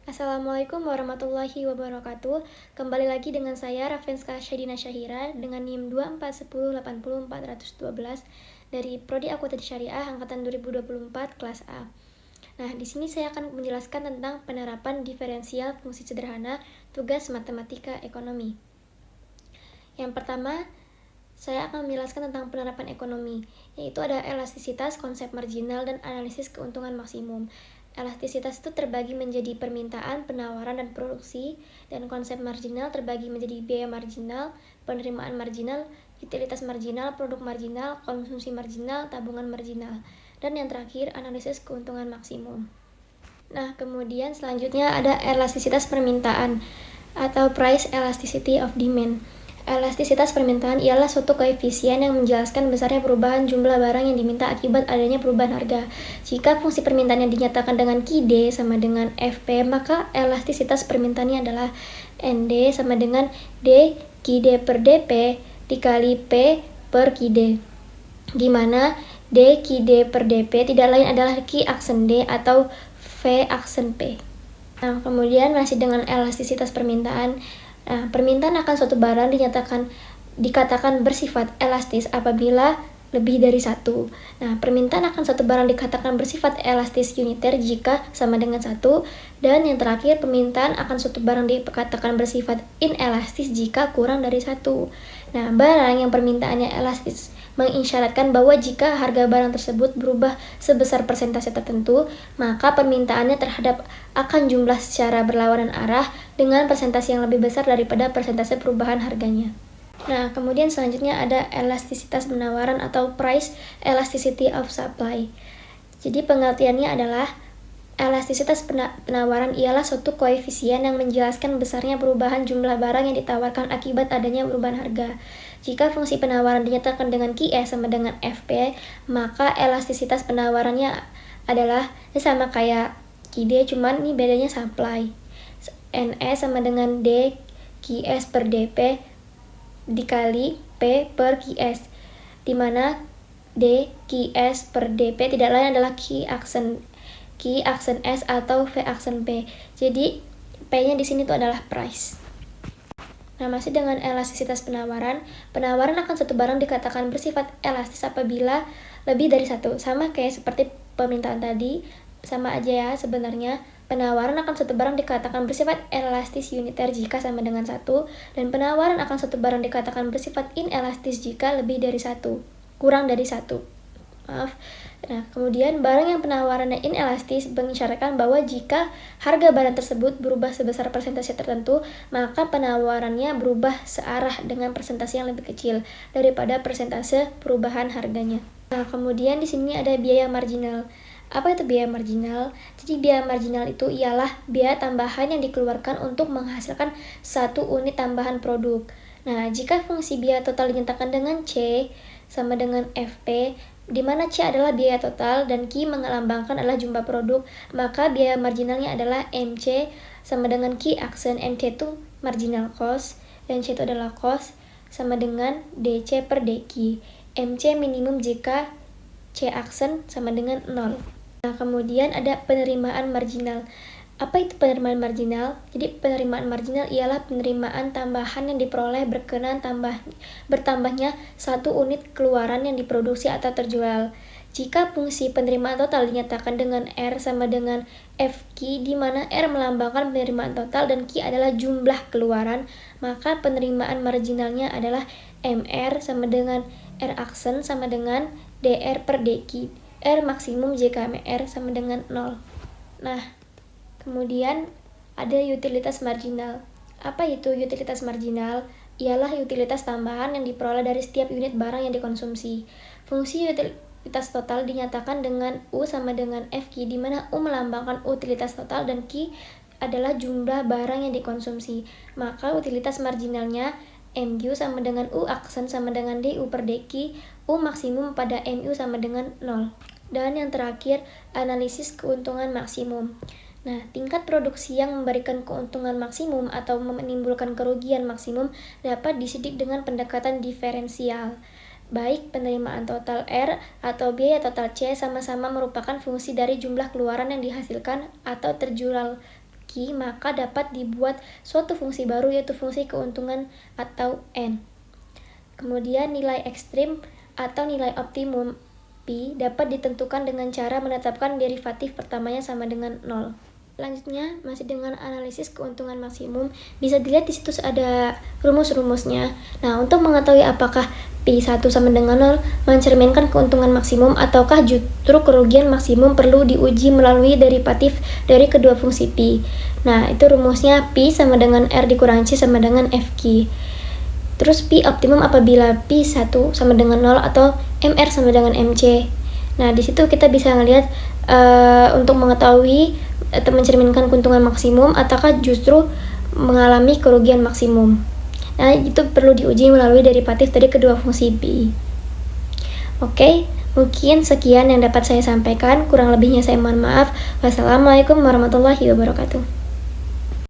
Assalamualaikum warahmatullahi wabarakatuh. Kembali lagi dengan saya Rafenska Syadina Syahira dengan NIM 241080412 dari Prodi Akuntansi Syariah angkatan 2024 kelas A. Nah, di sini saya akan menjelaskan tentang penerapan diferensial fungsi sederhana tugas matematika ekonomi. Yang pertama, saya akan menjelaskan tentang penerapan ekonomi, yaitu ada elastisitas, konsep marginal, dan analisis keuntungan maksimum. Elastisitas itu terbagi menjadi permintaan, penawaran, dan produksi, dan konsep marginal terbagi menjadi biaya marginal, penerimaan marginal, utilitas marginal, produk marginal, konsumsi marginal, tabungan marginal, dan yang terakhir analisis keuntungan maksimum. Nah, kemudian selanjutnya ada elastisitas permintaan atau price elasticity of demand. Elastisitas permintaan ialah suatu koefisien yang menjelaskan besarnya perubahan jumlah barang yang diminta akibat adanya perubahan harga. Jika fungsi permintaan yang dinyatakan dengan QD sama dengan FP, maka elastisitas permintaannya adalah ND sama dengan D QD per DP dikali P per QD, di mana D QD per DP tidak lain adalah Q aksen D atau V aksen P. Nah, kemudian masih dengan elastisitas permintaan. Nah, permintaan akan suatu barang dikatakan bersifat elastis apabila lebih dari satu. Nah, permintaan akan suatu barang dikatakan bersifat elastis uniter jika sama dengan satu. Dan yang terakhir, permintaan akan suatu barang dikatakan bersifat inelastis jika kurang dari satu. Nah, barang yang permintaannya elastis mengisyaratkan bahwa jika harga barang tersebut berubah sebesar persentase tertentu, maka permintaannya terhadap akan jumlah secara berlawanan arah dengan persentase yang lebih besar daripada persentase perubahan harganya. Nah, kemudian selanjutnya ada elastisitas penawaran atau price elasticity of supply. Jadi pengertiannya adalah elastisitas penawaran ialah suatu koefisien yang menjelaskan besarnya perubahan jumlah barang yang ditawarkan akibat adanya perubahan harga. Jika fungsi penawaran dinyatakan dengan QE sama dengan FP, maka elastisitas penawarannya adalah sama kayak QD, cuman ini bedanya supply. NE sama dengan D QS per DP dikali P per QS, di mana D QS per DP tidak lain adalah Q aksen S atau V aksen P. Jadi P-nya di sini tuh adalah price. Nah, masih dengan elastisitas penawaran akan satu barang dikatakan bersifat elastis apabila lebih dari satu. Sama kayak seperti permintaan tadi, sama aja ya sebenarnya. Penawaran akan satu barang dikatakan bersifat elastis uniter jika sama dengan satu, dan penawaran akan satu barang dikatakan bersifat inelastis jika lebih dari satu, kurang dari satu. Maaf. Nah, kemudian barang yang penawarannya inelastis mengisyaratkan bahwa jika harga barang tersebut berubah sebesar persentase tertentu, maka penawarannya berubah searah dengan persentase yang lebih kecil daripada persentase perubahan harganya. Nah, kemudian di sini ada biaya marginal. Apa itu biaya marginal? Jadi biaya marginal itu ialah biaya tambahan yang dikeluarkan untuk menghasilkan satu unit tambahan produk. Nah, jika fungsi biaya total dinyatakan dengan C sama dengan FP, di mana C adalah biaya total dan Q melambangkan adalah jumlah produk, maka biaya marginalnya adalah MC sama dengan Q aksen MC itu marginal cost dan C itu adalah cost sama dengan DC per DQ. MC minimum jika C aksen sama dengan 0. Nah, kemudian ada penerimaan marginal. Apa itu penerimaan marginal? Jadi penerimaan marginal ialah penerimaan tambahan yang diperoleh berkenan bertambahnya satu unit keluaran yang diproduksi atau terjual. Jika fungsi penerimaan total dinyatakan dengan R sama dengan FQ, di mana R melambangkan penerimaan total dan Q adalah jumlah keluaran, maka penerimaan marginalnya adalah MR sama dengan R aksen sama dengan DR per DQ. R maksimum jika MR sama dengan 0. Nah, kemudian ada utilitas marginal. Apa itu utilitas marginal? Ialah utilitas tambahan yang diperoleh dari setiap unit barang yang dikonsumsi. Fungsi utilitas total dinyatakan dengan U sama dengan FQ, di mana U melambangkan utilitas total dan Q adalah jumlah barang yang dikonsumsi. Maka utilitas marginalnya MU sama dengan U aksen sama dengan DU per DQ, U maksimum pada MU sama dengan 0. Dan yang terakhir, analisis keuntungan maksimum. Nah, tingkat produksi yang memberikan keuntungan maksimum atau menimbulkan kerugian maksimum dapat disidik dengan pendekatan diferensial. Baik penerimaan total R atau biaya total C sama-sama merupakan fungsi dari jumlah keluaran yang dihasilkan atau terjual Q Fq, maka dapat dibuat suatu fungsi baru yaitu fungsi keuntungan atau N. Kemudian nilai ekstrim atau nilai optimum Pi dapat ditentukan dengan cara menetapkan derivatif pertamanya sama dengan 0. Selanjutnya, masih dengan analisis keuntungan maksimum, bisa dilihat di situ ada rumus-rumusnya. Nah, untuk mengetahui apakah Pi1 sama dengan 0 mencerminkan keuntungan maksimum ataukah justru kerugian maksimum, perlu diuji melalui derivatif dari kedua fungsi Pi. Nah, itu rumusnya Pi sama dengan R dikurangi C sama dengan Fq. Terus Pi optimum apabila Pi1 sama dengan 0 atau MR sama dengan MC. Nah, di situ kita bisa ngelihat untuk mengetahui atau mencerminkan keuntungan maksimum ataukah justru mengalami kerugian maksimum. Nah, itu perlu diuji melalui derivatif dari kedua fungsi Pi. Oke, mungkin sekian yang dapat saya sampaikan. Kurang lebihnya saya mohon maaf. Wassalamualaikum warahmatullahi wabarakatuh.